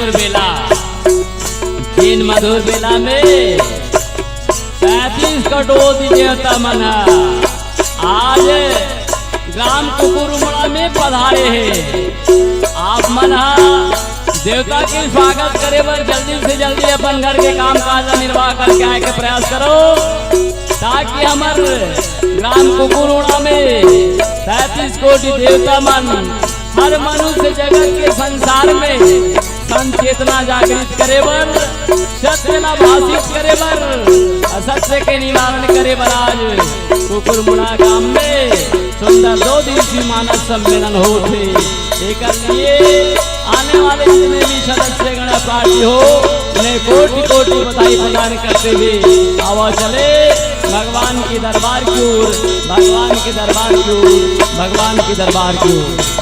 मधुर बेला, दिन मधुर बेला में 35 कटोत देवता मना आज ग्राम कुकुरमुड़ा में पधारे हैं। आप मना देवता के स्वागत करे बर जल्दी से जल्दी अपन घर के काम काज निर्वाह करके आए के प्रयास करो, ताकि हमार ग्राम कुकुरमुड़ा में 37 कोटि देवता मन हर मनुष्य जगत के संसार में संचेतना जागृत करे बर, सत्य ला भाषित करे बर, असत्य के निवारण करे बर आज कुकुरमुड़ा गांव में सुंदर 2 दिवसीय मानव सम्मेलन होते। एक लिए आने वाले जितने भी सदस्य गण प्रार्थी हो उन्हें कोटि कोटि बधाई प्रदान करते हुए आवा चले भगवान की दरबार की ओर, भगवान की दरबार की ओर, भगवान की दरबार की ओर।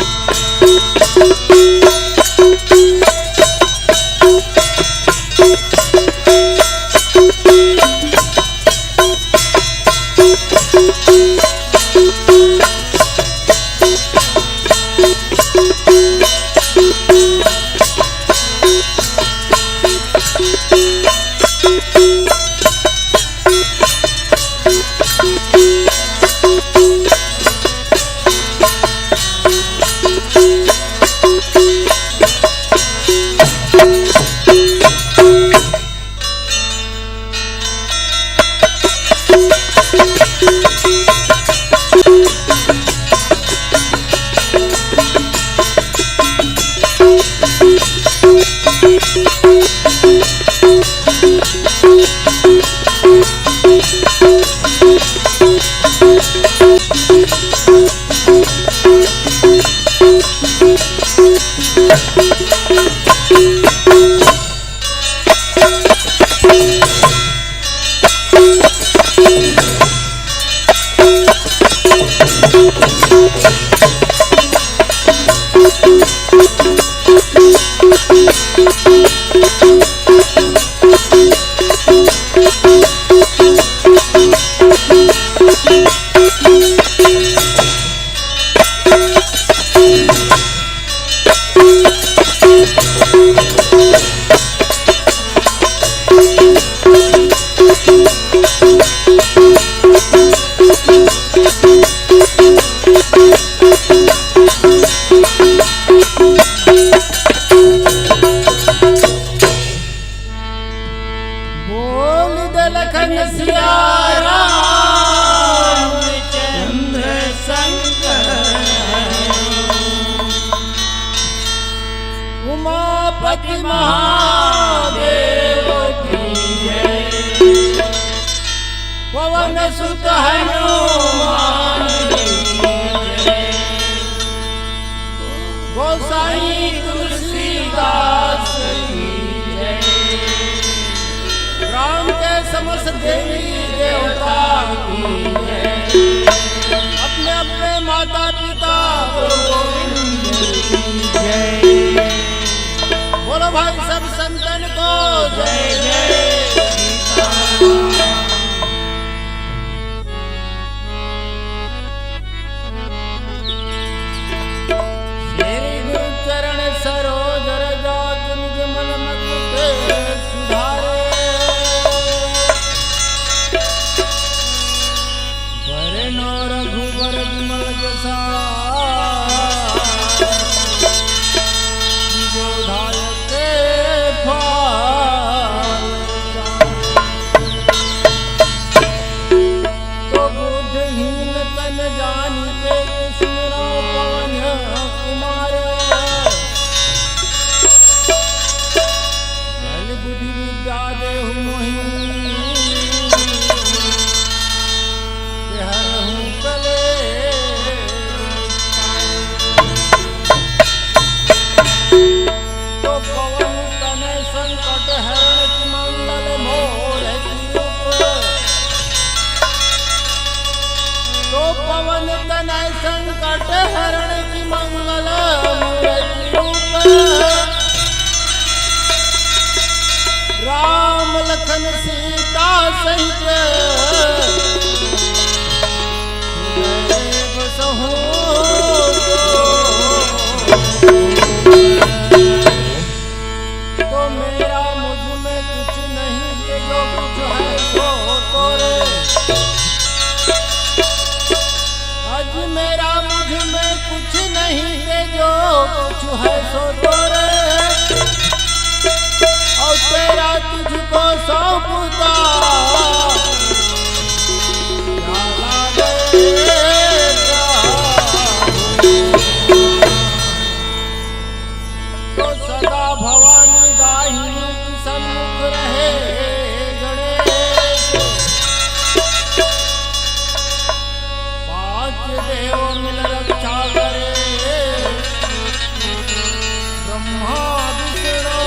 अपने अपने माता पिता बोलो भाई सब संतन को जय जय। श्री गुरु चरण सरोज रजा तुझ मन मत सुधारे, वरनो रघुवर विमल जसा पवन तनय संकट हरण की मंगल राम लखन सीता सहित बसहु मेरा मुझ में कुछ नहीं ये जो कुछ है सो तोरे। आज मेरा मुझ में कुछ नहीं ये जो कुछ है सो तोरे। और तेरा तुझको सौंपता तो सदा भवानी दाहिनी की सन्मुख रहे गणेश। पांच देव मिल रक्षा करे ब्रह्मा विष्णु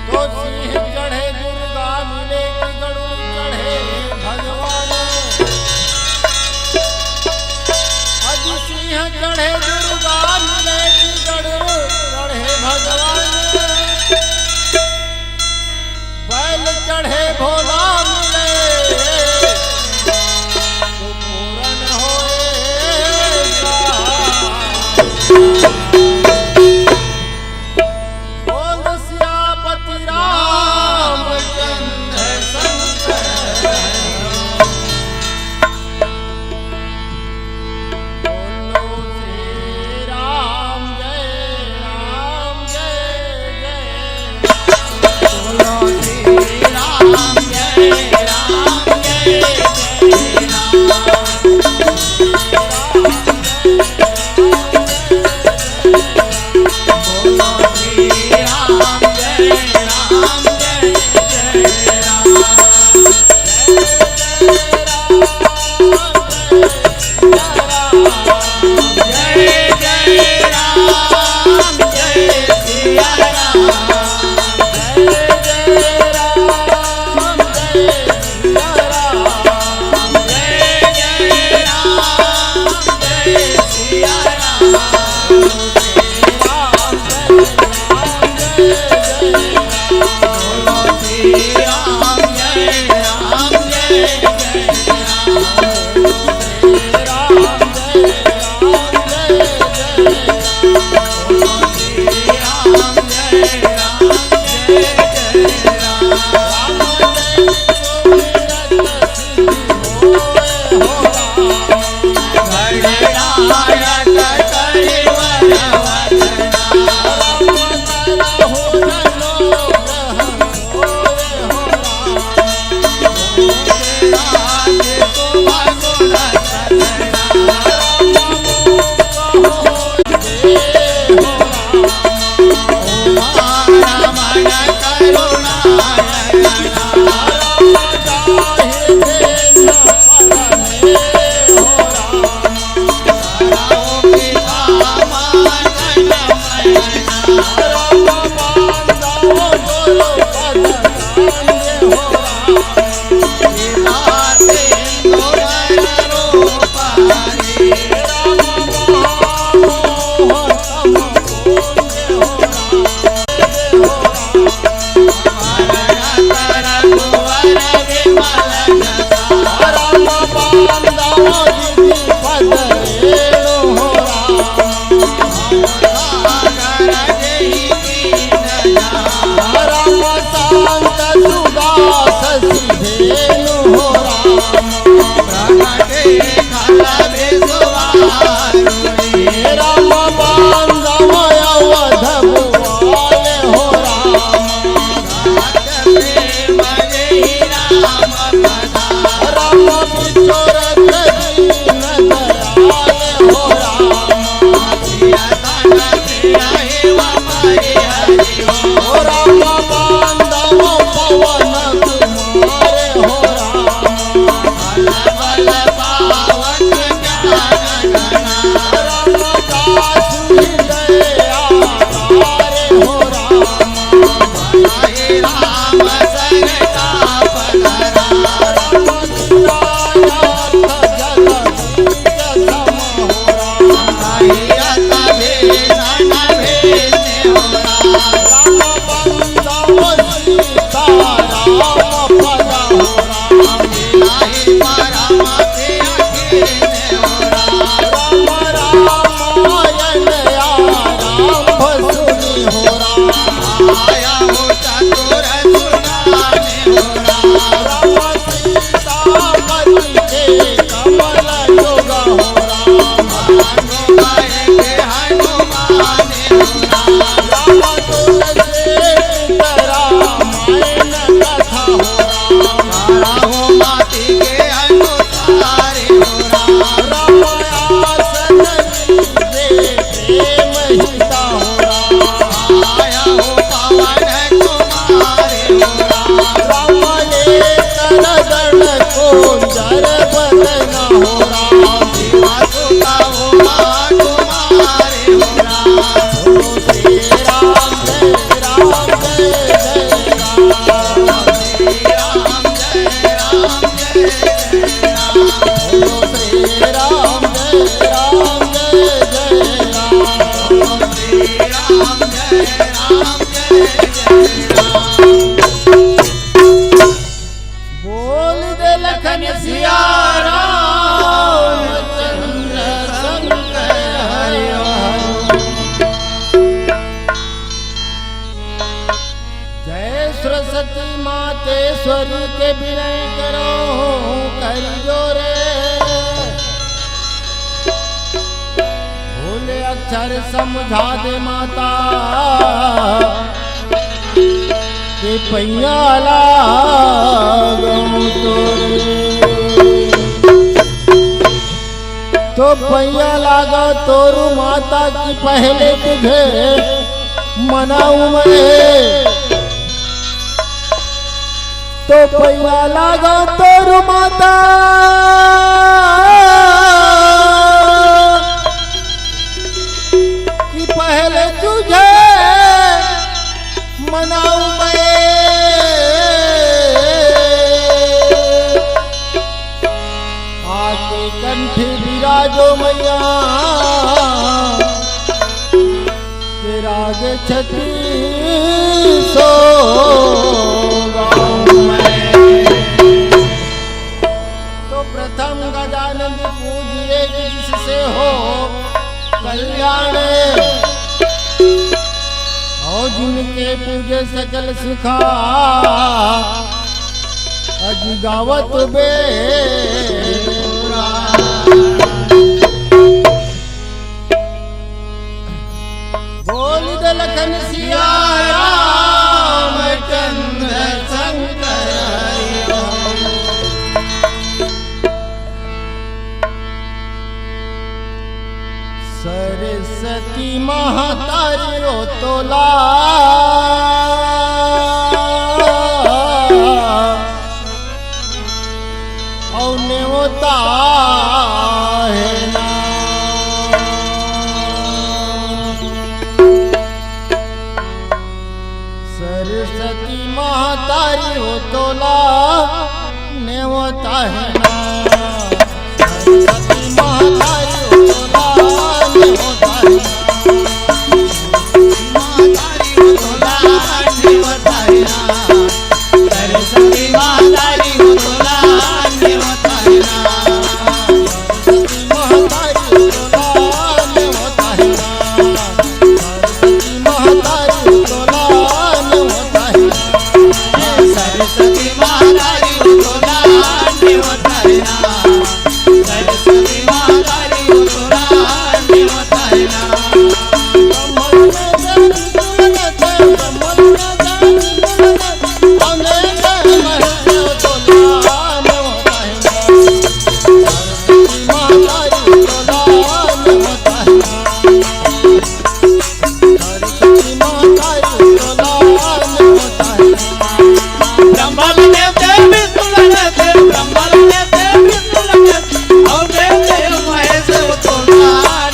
तो सिंह चढ़े दुर्गा मिले कि गरुड़ चढ़े भगवान। अज सिंह चढ़े दुर्गा मिले कि गरुड़ चढ़े भगवान। बैल चढ़े भोला मिले तो पूरन होएगा। बोल सियापति रामचंद्र शंकर। बोलो श्री राम जय जय। बोलो श्री राम जय राम। बोल दे लखन सिया रामचंद्र शंकर हरि ओम। जय सरस्वती मातेश्वरी के विनय करो कर जोरे, भूले अक्षर समझा दे माता के पैया लागूं तोरे। तो पैया लागा तोरू माता की पहले तुझे मनाऊं मैं, तो पैया लागा तोरू माता की पहले तुझे मनाऊं मैं। आके कंठ विराजो मैया के राग छती सो गाऊं मैं। तो प्रथम गजानन पूजिए जिससे हो कल्याण, और जिनके पूजे सकल सुखा अज गावत बे। बोल दे लखन सिया रामचंद्र शंकर हरि ओम। सरस्वती महातारी रो तोला, औने होता है ना। सरस्वती महातारी हो तोला ने होता है ना। सरस्वती महातारी हो तोला ने होता है ना। महातारी हो तोला ने होता है ना। सरस्वती महातारी हो तोला ने होता है ना। सरस्वती महातारी हो तोला ने होता है ना। सरस्वती महातारी हो तोला ने होता है ना। सरस्वती महातारी हो तोला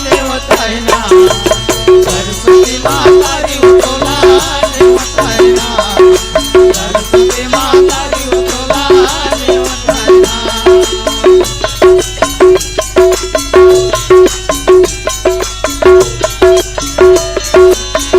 ने होता है ना। सरस्वती महातारी हो तोला ने होता है ना।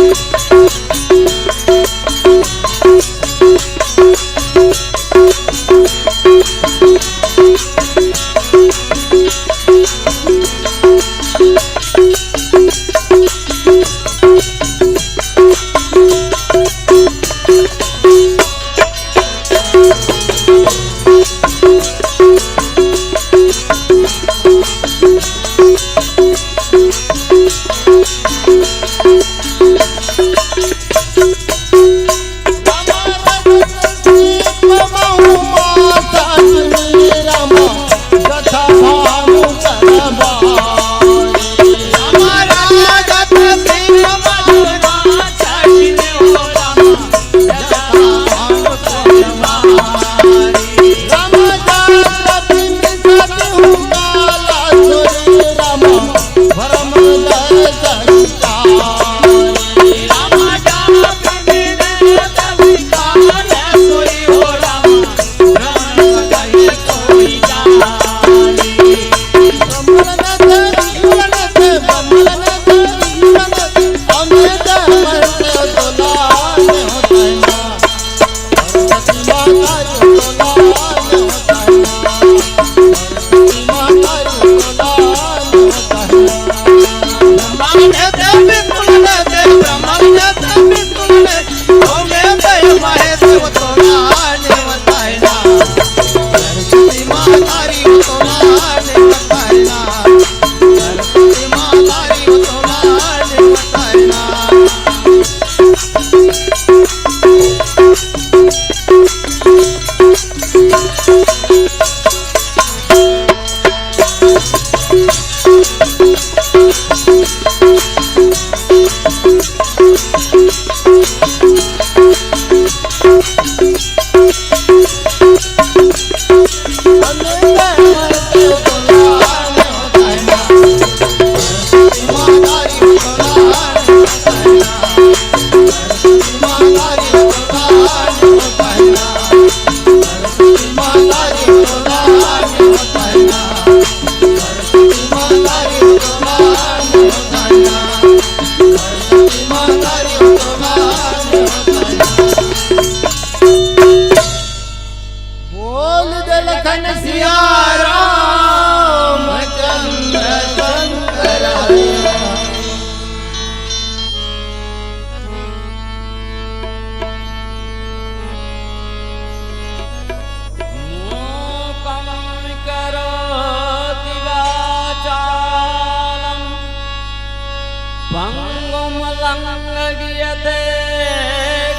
कुमलङ्घ्यते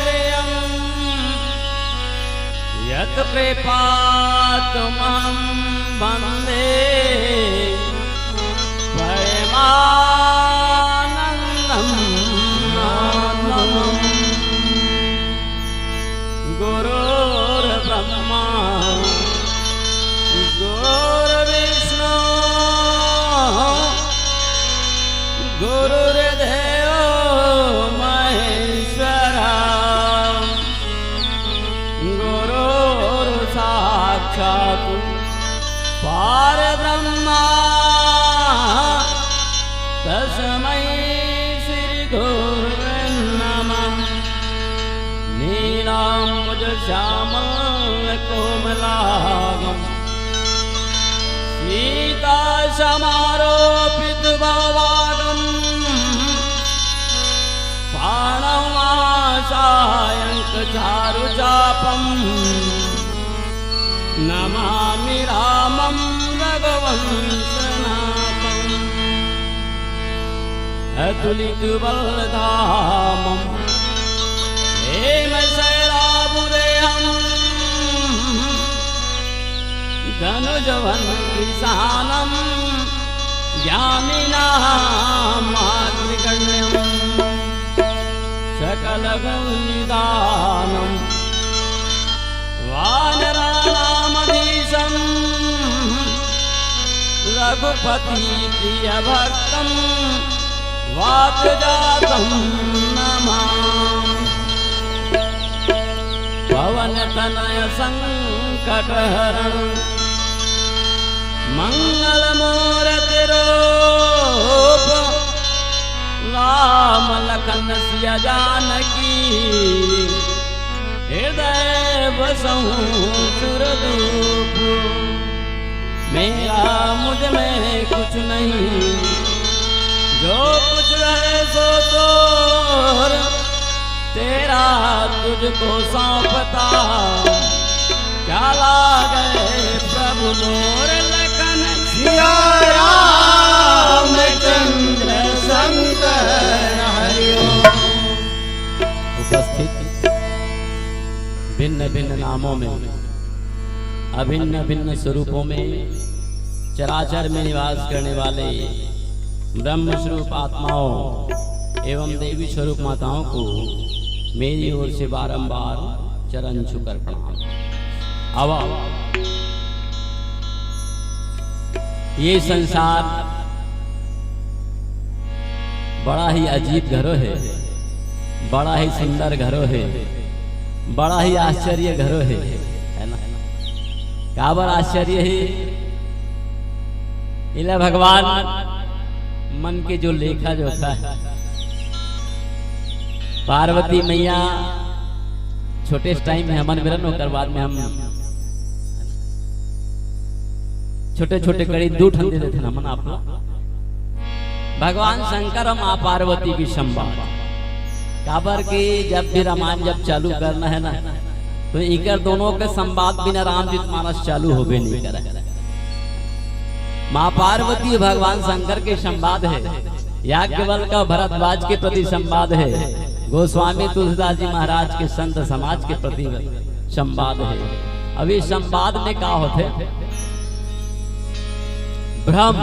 गृहं यत् कृपातुमहं वन्दे परमानन्दं माधवम्। गुरुर्ब्रह्मा गुरुर्विष्णु गुरुर्देवो महेश्वरा गुरुर्साक्षात् परब्रह्मा तस्मै श्रीगुरुवे नमः। नीलाम्बुजश्यामलकोमलांगं सीतासमारोपितभवागं बाणमासायङ्कचारुचापं नमामि रामं रघुवंशनाथम्। अतुलितबलधामं हेमशैलाभुदेहं धनुजवनकृशानं ज्ञानिनामाग्निगण्यं सकलगुणनिधानं वानराणामधीशं रघुपतिप्रियभक्तं वातजातं नमामि। पवनतनय संकटहरण मंगलमूर्तिरूप राम लखन सिया जानकी हृदय बसहु सुरदूप। मेरा मुझ में कुछ नहीं जो कुछ है सो तोर तेरा तुझको सौंपता क्या लागे प्रभु मोर लखन सिया रामचंद्र शंकर हरि ओम। उपस्थित भिन्न भिन्न नामों में अभिन्न भिन्न स्वरूपों में चराचर में निवास करने वाले ब्रह्म स्वरूप आत्माओं एवं देवी स्वरूप माताओं को मेरी ओर से बारंबार चरण छूकर प्रणाम। अब ये संसार बड़ा ही अजीब घरों है, बड़ा ही सुंदर घरों है, बड़ा ही आश्चर्य घरों है ना। काबर आश्चर्य है इला भगवान मन के जो लेखा जोखा है। पार्वती मैया छोटे टाइम में हमन मिलन होकर बाद में हम छोटे छोटे कड़ी 2 ठन दे देते हमन आप भगवान शंकर मां पार्वती की संवाद काबर की जब भी रामायण जब चालू करना है ना तो इकर दोनों के संवाद बिना रामजीत मानस चालू होबे नहीं करे। मां पार्वती भगवान शंकर के संवाद है, याज्ञवल का भरद्वाज के प्रति संवाद है, गोस्वामी तुलसीदास जी महाराज के संत समाज के प्रति संवाद है। अभी संवाद में क्या होते भ्रम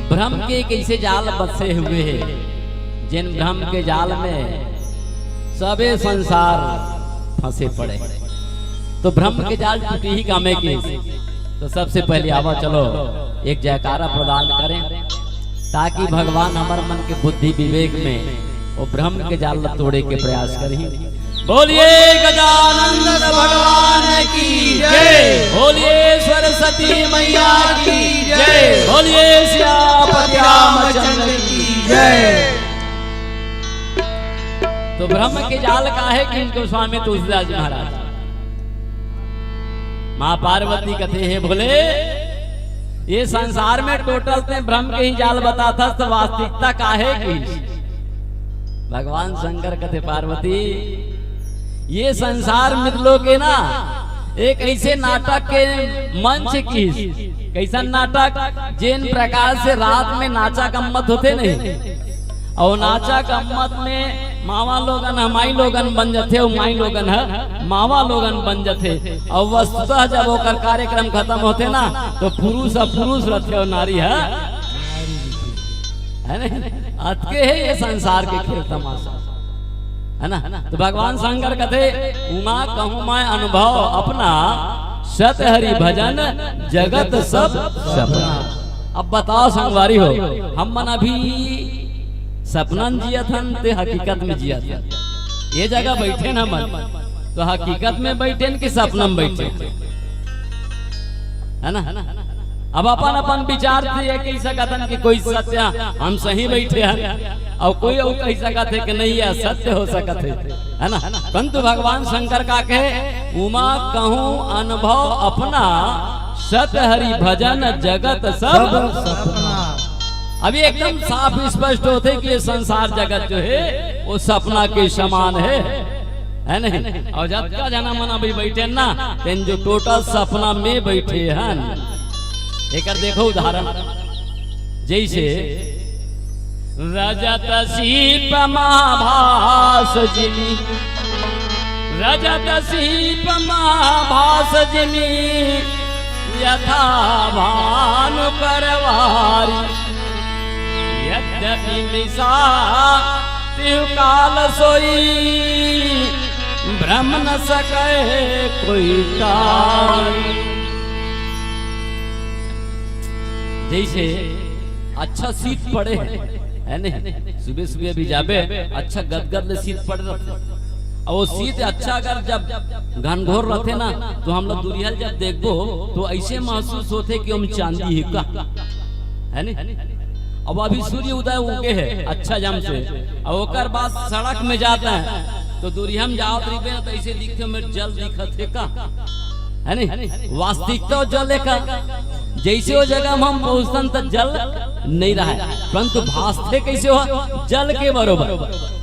भ्रम के कैसे जाल बसे हुए हैं, जिन भ्रम के जाल में सबे संसार फंसे पड़े। तो भ्रम के जाल टूटी ही कामे की। तो सबसे पहले आवा चलो एक जयकारा प्रदान करें ताकि भगवान हमारे मन के बुद्धि विवेक में वो भ्रम के जाल तोड़े के प्रयास करें। बोलिए गजानंद भगवान की जय, बोलिए सरस्वती मैया की जय, बोलिए सियापति रामचंद्र की जय। तो ब्रह्म के जाल का है कि इनको स्वामी तुलसीदास जी महाराज मां पार्वती कहते हैं बोले ये संसार में टोटल ते ब्रह्म के ही जाल बताता तो वास्तविकता का है कि भगवान शंकर कहते पार्वती ये संसार मित्रों के ना एक ऐसे नाटक के मंच की कैसा नाटक जिन प्रकार से रात में नाचा गम्मत होते नहीं और नाचा गम्मत में मावा लोगन हमाई लोगन बन जाते और माई लोगन है मावा लोगन बन जाते और वस्तुतः जब वो कार्यक्रम खत्म होते ना तो पुरुष रहते और नारी है नहीं अतके है ये संसार के खेल तमाशा है ना। तो भगवान शंकर कहते उमा कहूँ मैं अनुभव अपना सत हरि भजन जगत सब सपना। अब बताओ संगवारी हो हम मन अभी सपनन जिया थन ते हकीकत में जिया था ये जगह बैठे ना मन तो हकीकत में बैठे कि सपना में बैठे है ना। अब अपन अपन विचार से कह सकते कि कोई सत्य हम सही बैठे हैं और कोई और कह सकते कि नहीं है सत्य हो सकते है ना। परंतु भगवान शंकर का कहे उमा कहूँ अनुभव अपना सत हरि भजन जगत सब सपना। अभी एकदम साफ स्पष्ट होते कि ये संसार जगत जो है वो सपना के समान है नहीं। और जब का जना मन अभी बैठे ना तेन जो टोटल सपना में बैठे हैं एक देखो उदाहरण जैसे रजत सीप महाभास जिनी रजत सीप महाभास जिनी यथा भानु करवारी यद्यपि निशा तिहु काल सोई भ्रम न सके कोई काल। जैसे अच्छा शीत पड़े है नहीं सुबह सुबह भी जाबे अच्छा गदगद ले शीत पड़ रहते और वो शीत अच्छा अगर जब घनघोर रहते ना तो हम लोग दुरियल जब देखबो तो ऐसे महसूस होते कि हम चांदी है का है नहीं। अब अभी सूर्य उदय उगे है अच्छा जम से और ओकर बाद सड़क में जाता है तो दूरी हम जाओ रिबे तो ऐसे दिखते मेरे जल दिखत है का है नहीं। वास्तविकता जल का जैसे वो जगह हम पहुंचतन तो जल नहीं रहा है परंतु भासते कैसे हो जल के बरोबर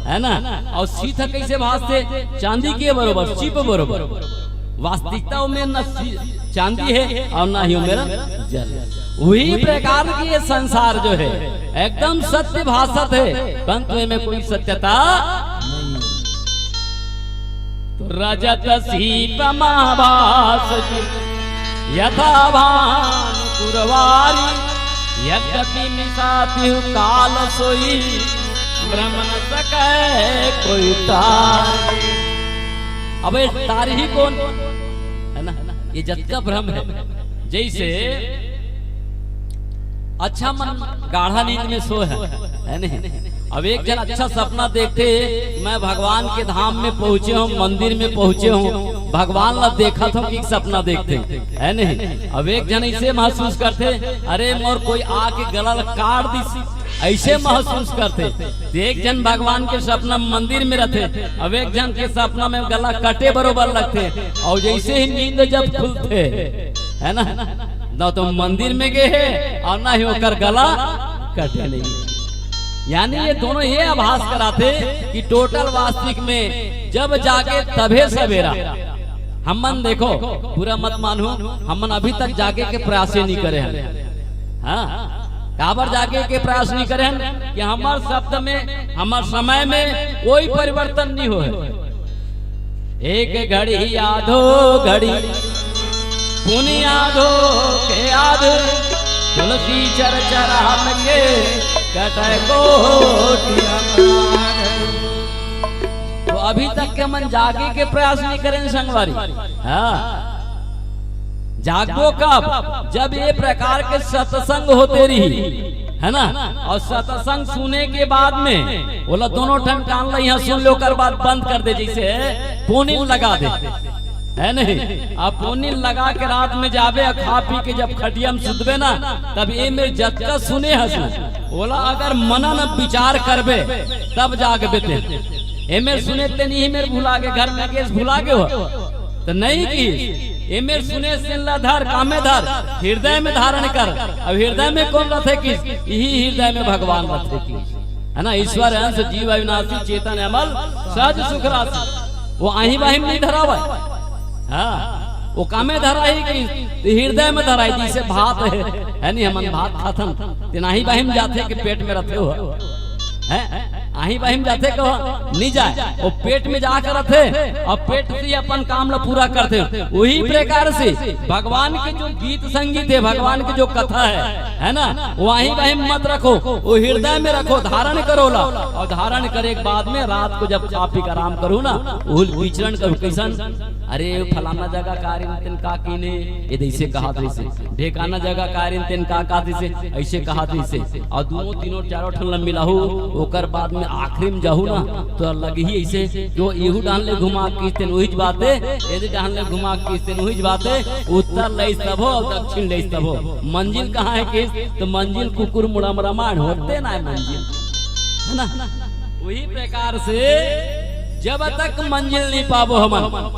है ना। और सीधा कैसे भासते चांदी के बरोबर चिप बरोबर। वास्तविकता में न चांदी है और ना ही मेरा जल। वही प्रकार की ये संसार जो है एकदम सत्य भाषत है परंतु में कोई सत्यता नहीं। तो रजत सीप महाभास यथा भानु कुरवारी यद्यपि निशाति काल सोई भ्रम न सके कोई तार। अब ये तार ही कौन है ना ये जग का भ्रम है। जैसे अच्छा मन गाढ़ा नींद में सो है नहीं। अब एक जन अच्छा सपना देखते मैं भगवान के धाम में पहुंचे हूँ मंदिर में पहुंचे हूँ भगवान ला देखा था कि सपना देखते है नहीं। अब एक जन ऐसे महसूस करते अरे मोर कोई आके गला काट दी ऐसे महसूस करते। एक जन भगवान के सपना मंदिर में रहते अब एक जन के सपना में गला कटे बरोबर लगते और जैसे ही नींद जब खुलते है ना तो मंदिर में गए और ना ही होकर गला कटे नहीं। यानी ये दोनों ये आभास कराते कि टोटल वास्तविक में जब जागे तबे सवेरा। हम मन देखो पूरा मत मानो हम मन अभी तक जागे के प्रयास नहीं करे हैं। हाँ काबर जागे के प्रयास नहीं करे हैं कि हमार शब्द में हमार समय में कोई परिवर्तन नहीं हो। एक घड़ी आधो घड़ी पुनियाधो के आध तुलसी चरचराम के कटय कोटिया। तो अभी तक के मन जागे के प्रयास नहीं करें संगवारी। हाँ जागो कब जब ये प्रकार के सत्संग होते रही है ना। और सत्संग सुने के बाद में बोला दोनों ठन कान ला यहाँ सुन लो कर बात बंद कर दे। जैसे पोनी लगा दे है नहीं। आप पोनी लगा के रात में जाबे खा पी के जब खटिया में सुतबे ना तब ये मेरे जतका सुने हसू बोला अगर मनन विचार करबे तब जाके बेते ए मेरे सुने ते नहीं मेरे भुला के घर में केस भुला के हो तो नहीं की ए मेरे सुने सिल्ला धर कामे धर हृदय में धारण कर। अब हृदय में कौन रहते कि यही हृदय में भगवान रहते कि है ना। ईश्वर अंश जीव अविनाशी चेतन अमल सहज सुख राशि वो आही बाहिम नहीं धरावा। हाँ वो कामे धराई की हृदय में धराई जैसे भात है नहीं हमन भात खाथन तेनाही बाहिम जाते कि पेट में रथे हो है आही बाहिम जाते कहो नहीं जाए वो पेट में जाकर रथे और पेट से अपन काम ला पूरा करते वही प्रकार से भगवान के जो गीत संगीत है भगवान की जो कथा है ना वही बाहिम मत रखो वो हृदय में रखो धारण करो ला और धारण करे के बाद में रात को जब खा पी कर आराम करो ना विचरण करो कैसन अरे फलाना जगह कारिन तिन का कीने ये ऐसे कहा थे से ढेकाना जगह कारिन तिन का थे से ऐसे कहा थे से और दोनों तीनों चारों ठन मिलाहू ओकर बाद में आखिरी में जाहू ना तो लगी ही ऐसे जो इहू डाल ले घुमा किस्ते वही बाते यदि डाल ले घुमा किस्ते वही बाते उत्तर लई सबो और दक्षिण लई सबो मंजिल कहाँ है किस तो मंजिल कुकुर मुड़ा रामायण होते ना मंजिल है ना वही प्रकार से जब तक मंजिल नहीं पाबो हमन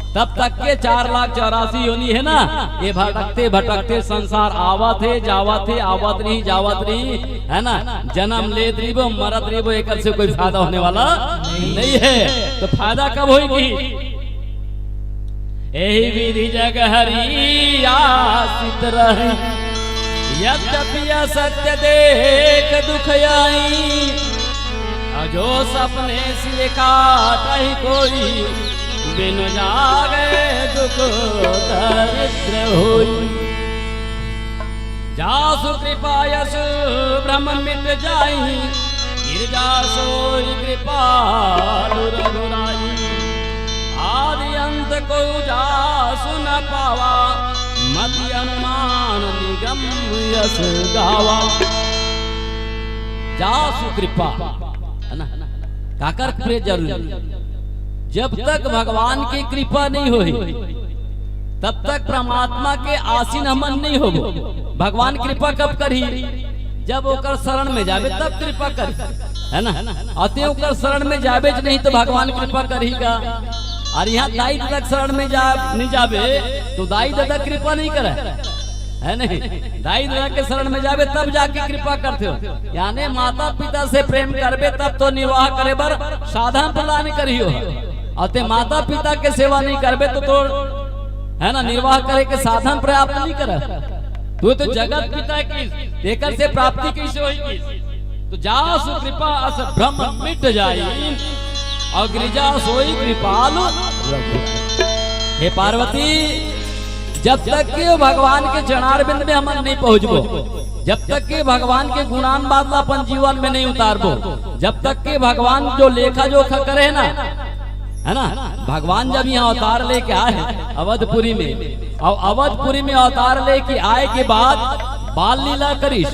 तब तक के 4,84,000 योनि है ना ये भटकते भटकते संसार आवत है आवत नहीं है ना जन्म ले रिबो मरत रिबो एक से कोई फायदा होने वाला नहीं है तो फायदा कब होगी यही विधि जग हरि आसित रहे यद्यपि सत्य देख दुख आई जो सपने से काट ही कोई बिनु जागे दुख दरिद्र होई जासु कृपा यस भ्रम मिट जाई गिरजा सोई कृपालु रघुराई आदि अंत को जासु न पावा मति अनुमान निगम यस गावा जासु कृपा है ना काकर प्रे जरूरी जब तक भगवान की कृपा नहीं होई तब तक परमात्मा के आसीन हमन नहीं हो भगवान कृपा कब करी जब ओकर शरण में जावे तब कृपा करी है ना अते ओकर शरण में जावे नहीं तो भगवान कृपा करेगा और यहाँ दाई दादा शरण में नहीं जावे तो दाई दादा कृपा नहीं करे है नहीं दाई दादा के शरण में जावे तब जाके कृपा करते हो यानी माता पिता से प्रेम करबे तब तो निर्वाह करे बर साधन प्रदान करियो अते माता पिता के सेवा नहीं करबे तो है ना निर्वाह करे के साधन प्राप्त नहीं करे तो जगत पिता की देकर से प्राप्ति कैसे होगी तो जा सुकृपा अस भ्रम मिट जाई और गिरिजा सोई कृपालु हे पार्वती जब तक के भगवान के चरणारविंद में हम नहीं पहुंचबो जब तक के भगवान के गुणान बादला अपन जीवन में नहीं उतारबो जब तक के भगवान जो लेखा जोखा करे ना है ना भगवान जब यहाँ अवतार लेके आए अवधपुरी में और अवधपुरी में अवतार लेके आए के बाद बाल लीला करिस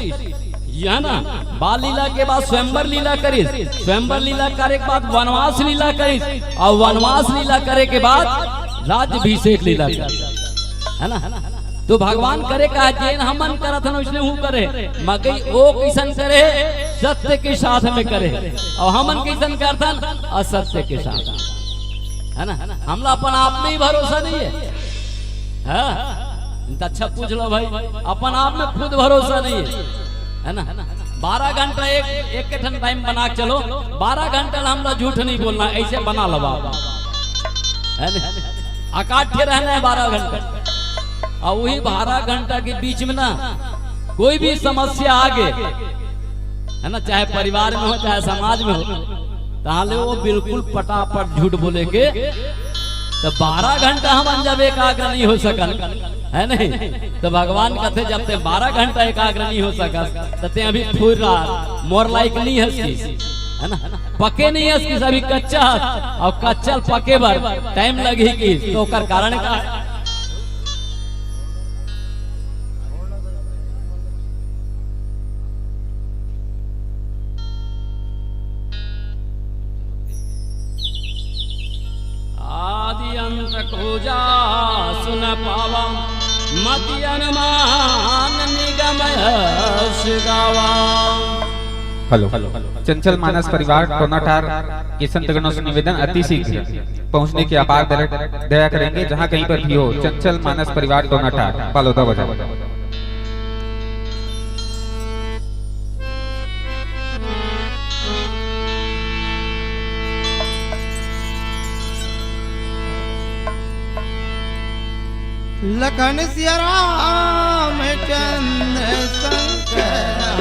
यह ना बाल लीला के बाद स्वयंवर लीला करिस स्वयंवर लीला करे के बाद वनवास लीला करिस और वनवास लीला करे के बाद राज्याभिषेक लीला है ना तो भगवान करे का जेन हमन करत हन उसने हूँ करे मगई ओ किसन करे सत्य के साथ में करे और हमन किसन करतन असत्य के साथ है ना हमला अपन आप में ही भरोसा नहीं है अच्छा पूछ लो भाई अपन आप में खुद भरोसा नहीं है ना 12 घंटा एक के ठन टाइम बना के चलो 12 घंटा हमला झूठ नहीं बोलना ऐसे बना लो है ना अकाठ्य रहना है 12 घंटा और वही 12 घंटा के बीच में ना कोई भी समस्या आगे है ना चाहे परिवार में हो चाहे समाज में हो ताले वो बिल्कुल पटापट झूठ बोले के तो 12 घंटा हम जब एकाग्र नहीं हो सकल है नहीं तो भगवान कहते जब ते 12 घंटा एकाग्र नहीं हो सका तो ते अभी फूर रहा मोर लाइक नहीं है है ना पके नहीं है अभी कच्चा और कच्चा पके बार टाइम लगेगी तो कर कारण का खोजा सुन पावा मति अनुमान निगम गावा। हेलो चंचल मानस परिवार टोनाटार के संतगणों से निवेदन अति शीघ्र पहुंचने की अपार दया करेंगे जहां कहीं पर भी हो। चंचल मानस परिवार टोनाटार पालोदा बजा। लखन सिया राम चंद्र शंकर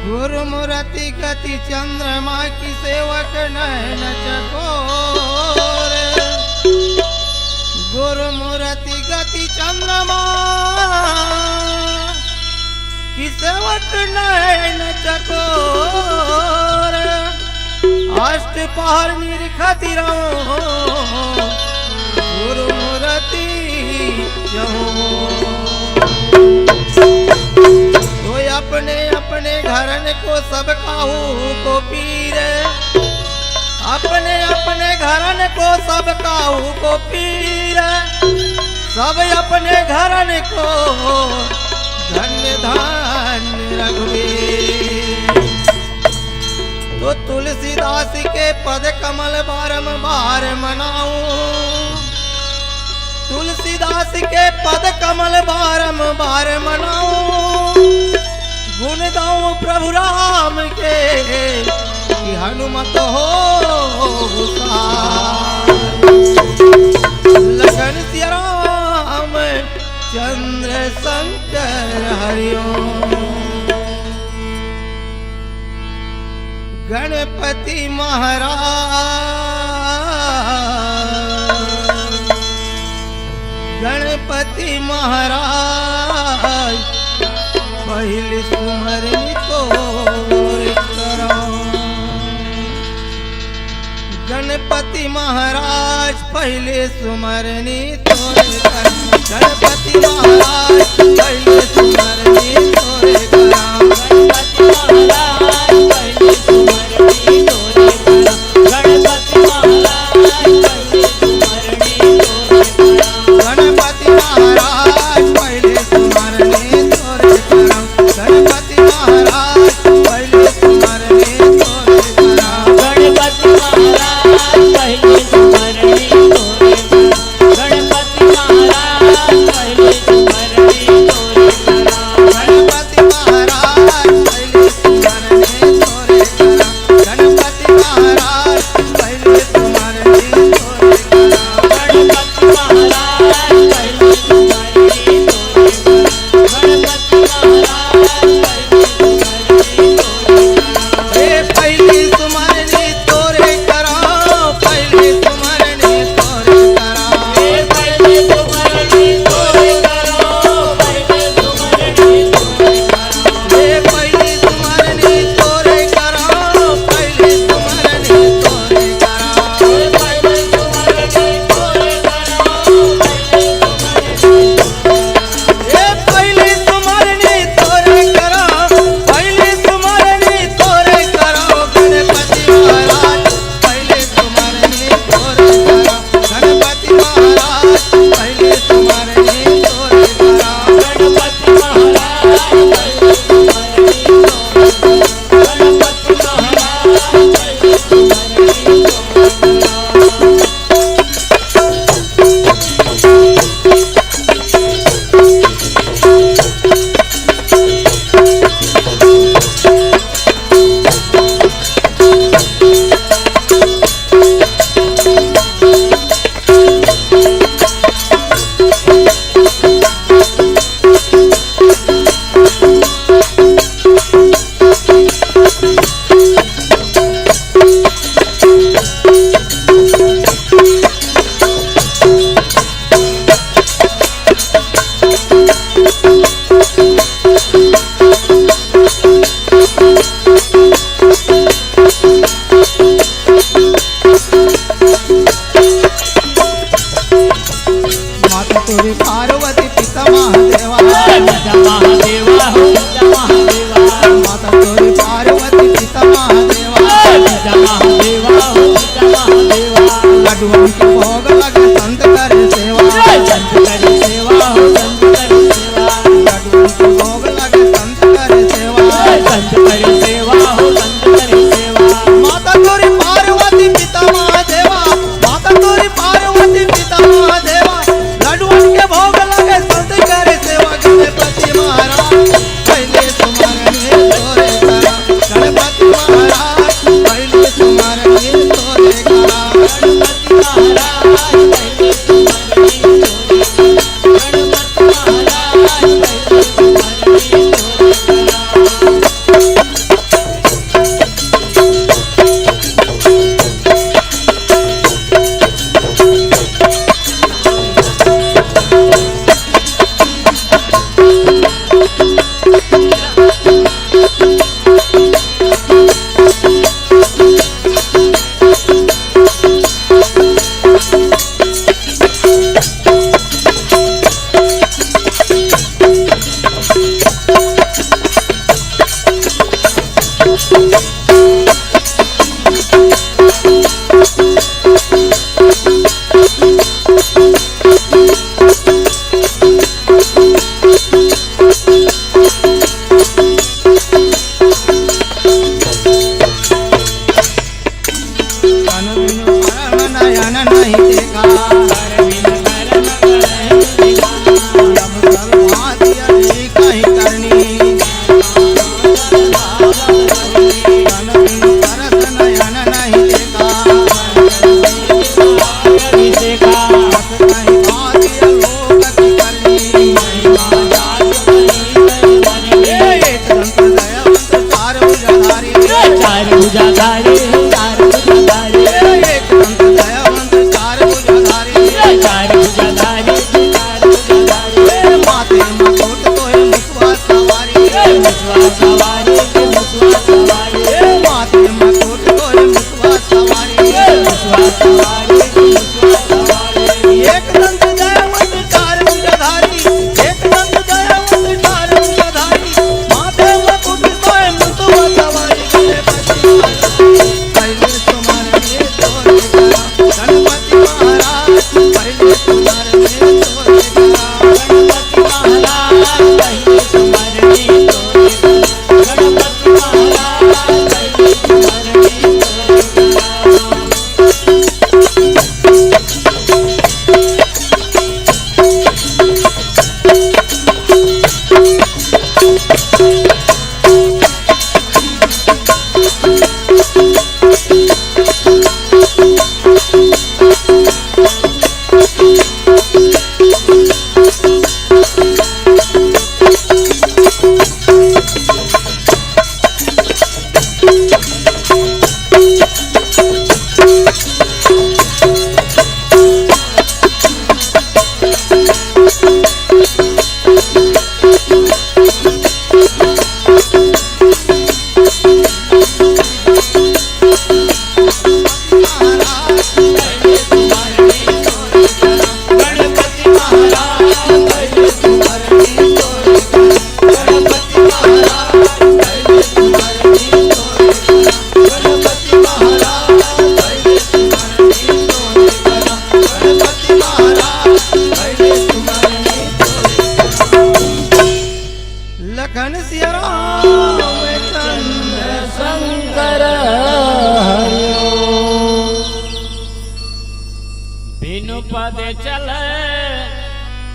गुरुमूर्ति गति चंद्रमा की सेवक नयन चकोर गुरुमूर्ति गति चंद्रमा की सेवक नयन चकोर अष्ट पहर निरखति रहो गुरुमूर्ति तो अपने अपने घरन को सब काहू को पीर अपने अपने घरन को सब काहू को पीर सब अपने घरन को धन्य धन्य रघुवीर तो तुलसीदास के पद कमल बारंबार मनाऊं तुलसीदास के पद कमल बारंबार मनाऊं गुण गाऊं प्रभु राम के कि हनुमत हो लखन सिया राम चंद्र शंकर हरिओम गणपति महाराज गणपति महाराज पहले सुमरनी तोर कराओ गणपति महाराज पहले सुमरनी तोर कर गणपति महाराज पहले सुमरनी तोर कराओ गणपति महाराज पहले सुमरनी तोर कराओ गणपति महाराज पहले सुमरनी तोर कराओ गणपति महाराज पहले सुमरनी तोर कराओ गणपति महाराज पहले सुमरनी तोर कराओ गणपति महाराज पहले सुमरनी तोर कराओ गणपति महाराज पहले सुमरनी तोर कराओ गणपति महाराज बिनु पद चले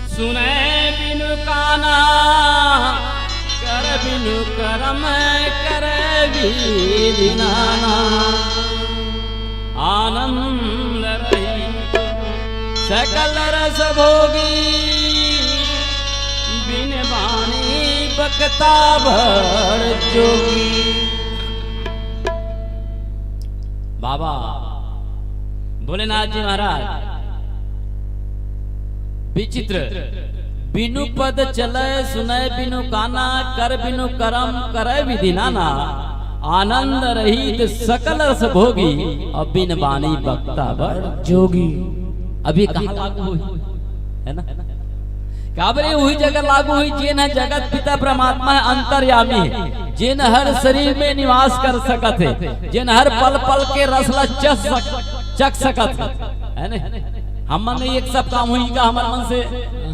सुने बिनु काना, कर बिनु करम कर विधि नाना। आनंद रही सकल रस भोगी, बिन वाणी बकता भर जोगी। बाबा भोलेनाथ जी महाराज विचित्र, बिनु पद चले सुने बिनु काना, कर बिनु करम करे विधि नाना। आनंद रहित सकल रस भोगी, और बिन वाणी बक्ता भर जोगी। अभी कहाँ लागू हुई है ना, काबरे हुई जगह लागू हुई। जिन जगत पिता परमात्मा है अंतर्यामी है, जिन हर शरीर में निवास कर सकत है, जिन हर पल पल के रसला चख सकत है ना। हम मन एक सब काम हुई का हमारे मन से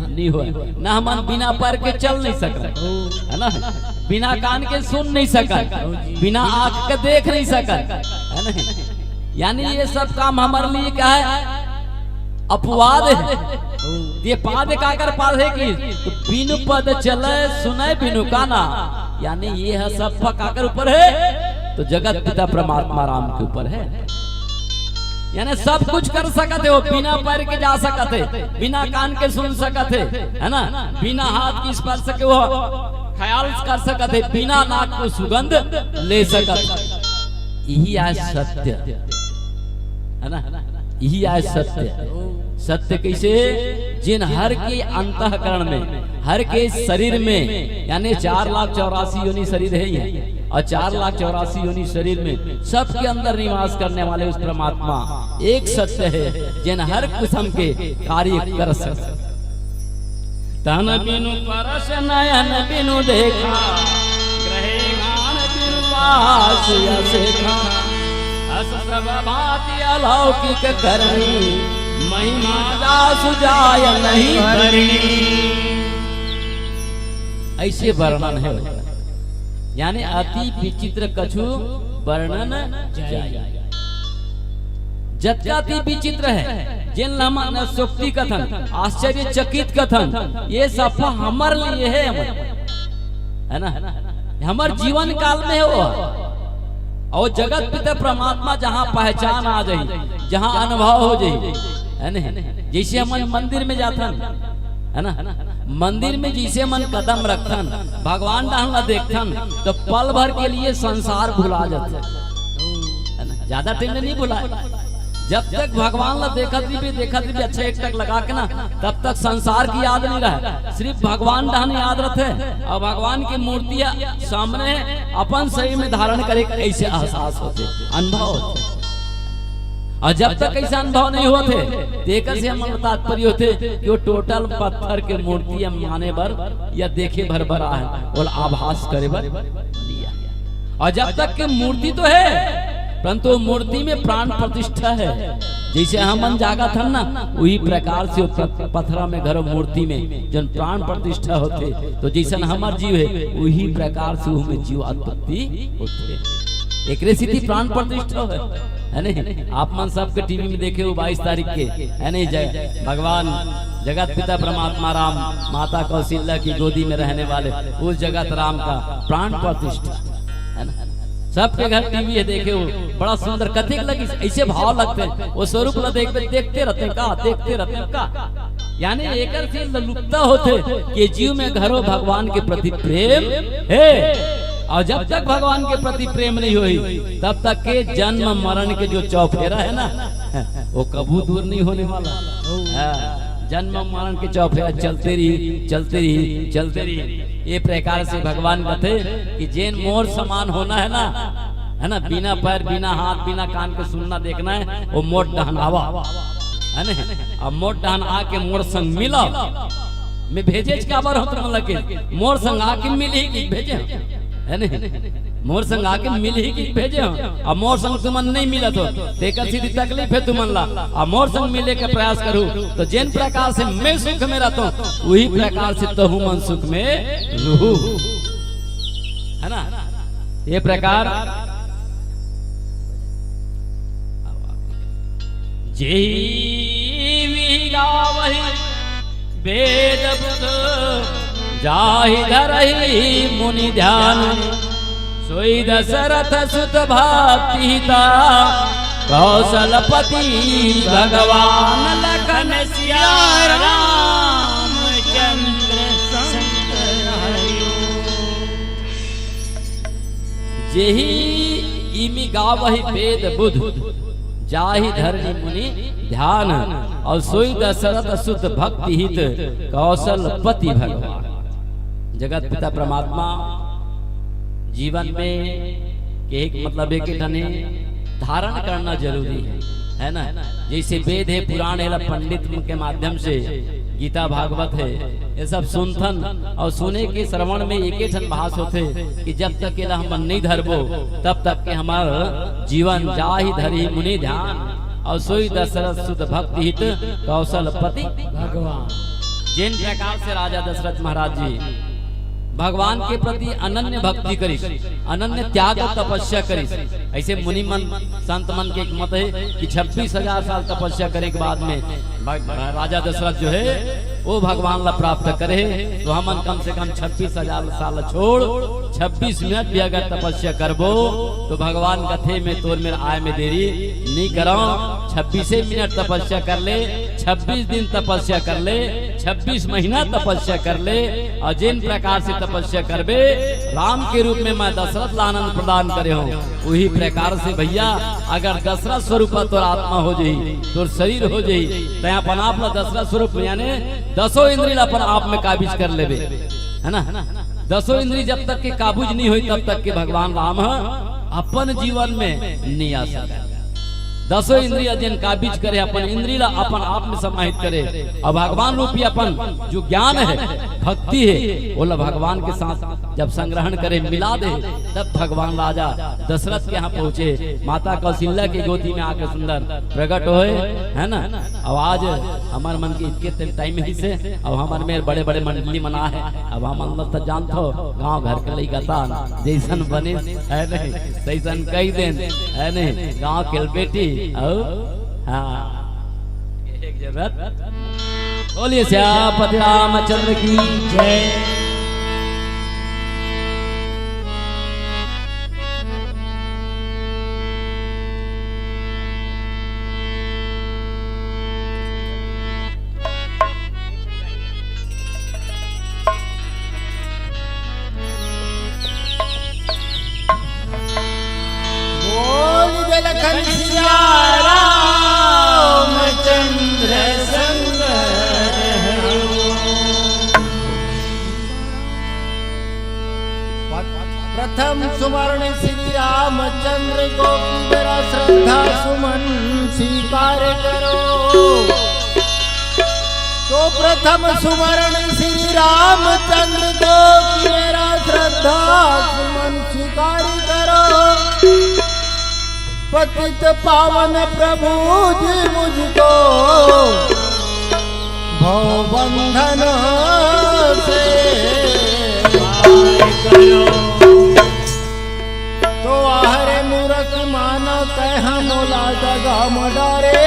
नहीं हुआ ना, हम बिना पैर के चल नहीं सकत है ना, बिना कान के सुन नहीं सकत, बिना आंख के देख नहीं सकत है ना। यानी ये सब काम हमारे लिए क्या है, अपवाद है। ये पाद का कर पाद है कि तो बिनु पद चले सुने बिनु काना, यानी ये है सब काकर ऊपर है, तो जगत पिता परमात्मा राम के ऊपर है। यानी सब कुछ कर सकते हो, बिना पैर के जा सकते, बिना कान के सुन सकते है ना, बिना हाथ की स्पर्श के वो ख्याल कर सकते, बिना नाक को सुगंध ले सकते। यही आज सत्य है ना, यही आज सत्य। सत्य कैसे, जिन हर के अंतःकरण में, हर के शरीर में, यानी 4,84,000 योनि शरीर है ये, और 4,84,000 योनि शरीर में सबके अंदर निवास करने वाले उस परमात्मा एक सत्य है, जिन हर किस्म के कार्य कर सकते। तन बिनु परस नयन बिनु देखा, ग्रहे गान बिनु वास, शेखा अस सब भांति अलौकिक करनी महिमा दासु जाय नहीं करनी। ऐसे वर्णन है, यानी अति विचित्र कछु वर्णन जाय। जत्याति विचित्र है जिन लमन सुक्ति कथन आश्चर्यचकित कथन ये सब हमर लिए है ना, हमर जीवन काल में हो। और जगत पिता परमात्मा जहाँ पहचान आ जाई, जहाँ अनुभव हो जाई, है ना। जैसे हम मंदिर में जाथन, है ना, मंदिर में जैसे मन कदम रखथन, भगवान डाहला देखथन तो पल भर के लिए संसार भुला जाते, है ना। ज्यादा टाइम नहीं भुला, जब तक भगवान ला देखत भी अच्छा एक टक लगा के ना, तब तक संसार की याद नहीं रहे, सिर्फ भगवान डाहन याद रहते। और भगवान की मूर्तियां सामने अपन शरीर में धारण करे ऐसे एहसास होते, अनुभव होते। और जब तक ऐसा अनुभव नहीं होते देखे से हम तात्पर्य होते कि वो टोटल पत्थर के मूर्तियां माने बर या देखे भर भरा है और आभास करे बर लिया। और जब तक के मूर्ति तो है परंतु मूर्ति में प्राण प्रतिष्ठा है। जैसे हम जागा था ना, वही प्रकार से पत्थरा में घर मूर्ति में जन प्राण प्रतिष्ठा होते, तो जैसा हमार जीव है वही प्रकार से उनमें जीव उत्पत्ति होते। एक रेसिटी प्राण प्रतिष्ठा है नहीं। आप मन सबके टीवी में देखे हो 22 तारीख के, है नहीं, जय भगवान जगत पिता परमात्मा राम माता कौशल्या की गोदी में रहने वाले उस जगत राम का प्राण प्रतिष्ठा है ना। सबके घर टीवी है, देखे हो बड़ा सुंदर कथिक लगी, ऐसे भाव लगते हैं वो स्वरूप ला देखते रहते का, यानी एकर से लुप्ता होते कि जीव में घरों भगवान के प्रति प्रेम है। और जब तक भगवान के प्रति प्रेम नहीं हुई तब तक के जन्म मरण के जो चौफेरा है ना वो कभी दूर नहीं होने वाला। जन्म मरण के चौफेरा चलते रही। ये प्रकार से भगवान कहते कि जैन मोर समान होना है ना, बिना पैर बिना हाथ बिना कान के सुनना देखना है, वो मोट डहन आवा है ना। अब मोट डहन आके मोर संग मिला, मैं भेजे का बार होता लगे मोर संग आके मिली कि भेजे है नहीं, मोर संग आके मिल ही की भेजे हो। अब मोर संग तुमन नहीं मिला तो तेकर सीधी तकलीफ है तुमन ला। अब मोर संग मिले का प्रयास करूं तो जिन प्रकार से मैं सुख में रहता हूं वही प्रकार से तहु मन सुख में रहूं, है ना। ये प्रकार जेहि गावहि वेद बुध जाहि धरहि मुनि ध्यान, सोई दशरथ सुत भक्तिता कौशलपति भगवान लखन सिया राम चंद्र शंकर हरिओ। जेहि इमि गावहि वेद बुध जाहि धरहि मुनि ध्यान, और सोई दशरथ सुत भक्ति हित कौशलपति भगवान। जगत पिता परमात्मा जीवन में एक मतलब एक धने धारण करना जरूरी है ना। जैसे वेद है पुराण है पंडित के माध्यम से गीता भागवत है ये सब सुनथन और सुने के श्रवण में एक ठन भास होते कि जब तक के हम नहीं धरबो तब तक के हमार जीवन जाहि धरि मुनि ध्यान, और सोई दशरथ सुत भक्ति हित कौशलपति भगवान। जिन प्रकार से राजा दशरथ महाराज जी भगवान के प्रति अनन्य भक्ति करिस, अनन्य त्याग और तपस्या करिस, ऐसे मुनि मन संत मन के एक मत है कि 26,000 साल तपस्या करे के बाद में राजा दशरथ जो है वो भगवान ला प्राप्त करे। तो हमन कम से कम 26,000 साल छोड़ 26 मिनट भी अगर तपस्या करबो तो भगवान कथे में तोर मेरे आय में देरी नहीं करो। 26 मिनट तपस्या कर ले, 26 दिन तपस्या कर ले, 26 महीना तपस्या कर ले, और जिन प्रकार से तपस्या करबे राम के रूप में मैं दशरथ ला आनंद प्रदान करे हूँ, वही प्रकार से भैया अगर दशरथ स्वरूप तोर आत्मा हो जाई तोर शरीर हो जाई तो अपन आप ला दशरथ स्वरूप यानी 10 इंद्रिय अपन आप में काबिज कर लेबे, है ना। 10 इंद्रिय जब तक के काबूज नहीं हुई तब तक के भगवान राम अपन जीवन में नहीं आ सकता। 10 इंद्रिय जिन काबिज करे अपन इंद्रिय अपन आप में समाहित करे और भगवान रूपी अपन जो ज्ञान है भक्ति है वो भगवान के साथ जब संग्रहण करे मिला दे तब भगवान राजा दशरथ के यहाँ पहुँचे माता कौशल्या की गोदी में आके सुंदर प्रकट होए है ना। अब आज हमारे मन की इतने टाइम ही से अब हमारे में बड़े बड़े मंडली मना है अब हम अंदर तक जानते हो गाँव घर के लिए गता जैसन बने है नहीं तैसन कई दिन है नहीं गाँव के बेटी हाँ एक जरूरत बोलिए श्यामपति रामचंद्र की जय। लखन सिया रामचंद्र संग प्रथम सुवर्ण श्री रामचंद्र को मेरा श्रद्धा सुमन स्वीकार करो। तो प्रथम सुवर्ण श्री रामचंद्र को मेरा श्रद्धा सुमन स्वीकार करो। पतित पावन प्रभु जी मुझको भवबंधन से पार करो। तो आहरे मूरख मानो कह मोला जगा मडारे।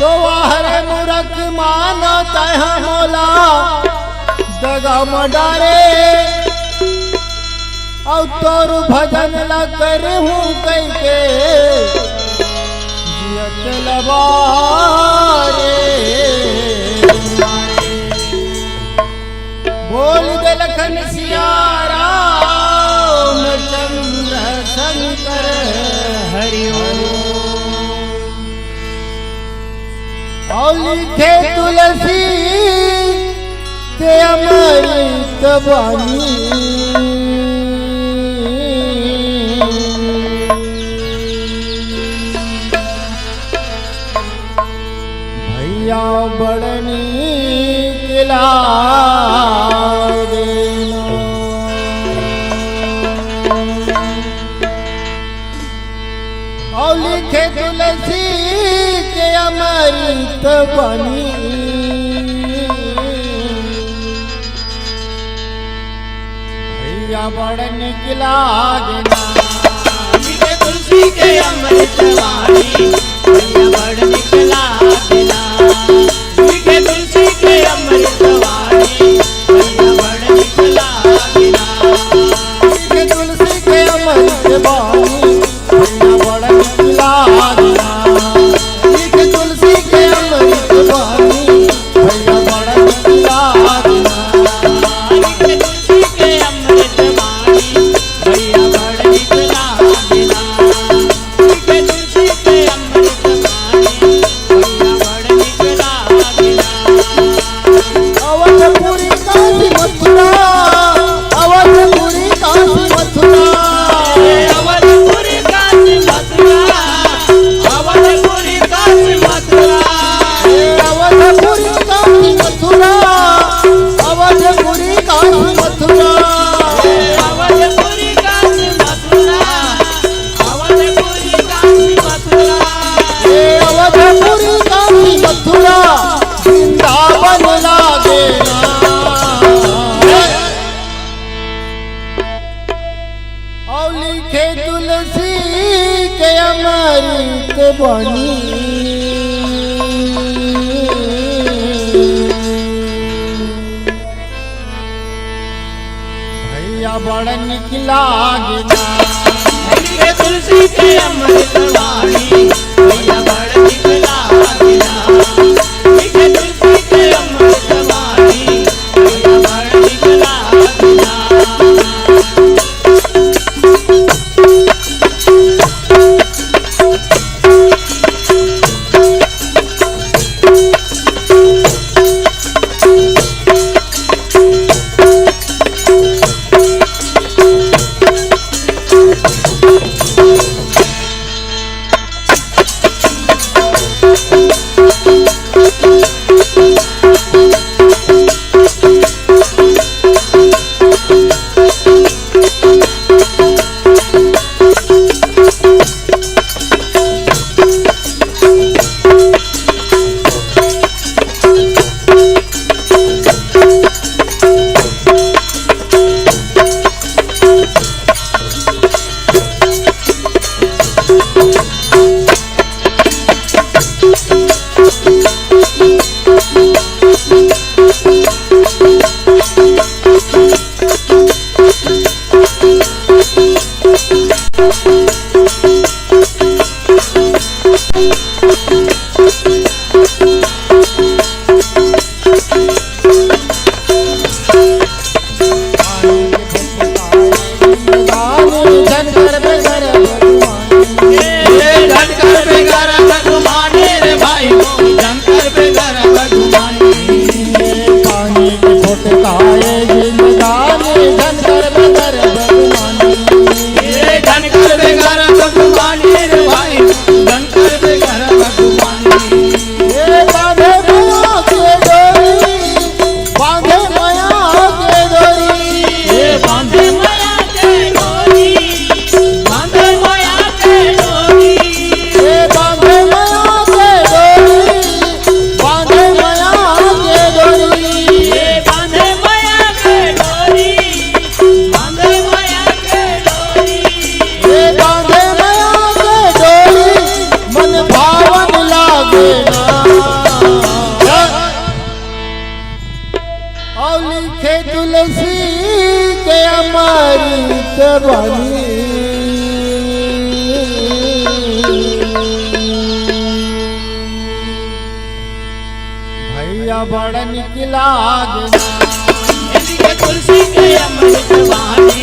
तो आहरे मूरख मानो कह मोला जगा मडारे। और तोर भजन ला कर हूँ कह के जियत लबारे। बोल दे लखन सिया रामचंद्र शंकर हरि ओम। और लिखे तुलसी के अमृत वाणी। भैया बड़नी किला देना। और लिखे तुलसी के अमृत वाणी। भैया बड़नी किला देना। लिखे तुलसी के अमृत वाणी। भैया बड़नी किला देना। लिखे तुलसी के अमृत वाणी। भैया बड़नी किला देना। लिखे तुलसी के अमृत वाणी। भैया बड़नी किला देना। लिखे तुलसी के अमृत वाणी। भैया बड़नी किला देना। लिखे तुलसी के अमृत वाणी। भैया बड़नी किला देना। लिखे तुलसी के अमृत वाणी। भैया बड़नी किला देना। अवधपुरी काशी मथुरा। अवधपुरी काशी मथुरा। अवधपुरी काशी मथुरा। अवधपुरी काशी मथुरा। अवधपुरी काशी मथुरा। अवधपुरी काशी मथुरा। अवधपुरी काशी मथुरा। अवधपुरी काशी मथुरा। अवधपुरी काशी मथुरा। वृंदावन लागे ना। और लिखे तुलसी के अमृत वाणी। भैया बड़ निकला गिना। लिखे तुलसी के अमृत वाणी। भैया बड़ निकला गिना। लिखे तुलसी के अमृत वाणी। भैया बड़ निकला गिना। ध्वनि भैया बड़ निकला तुलसी के अमृत वाणी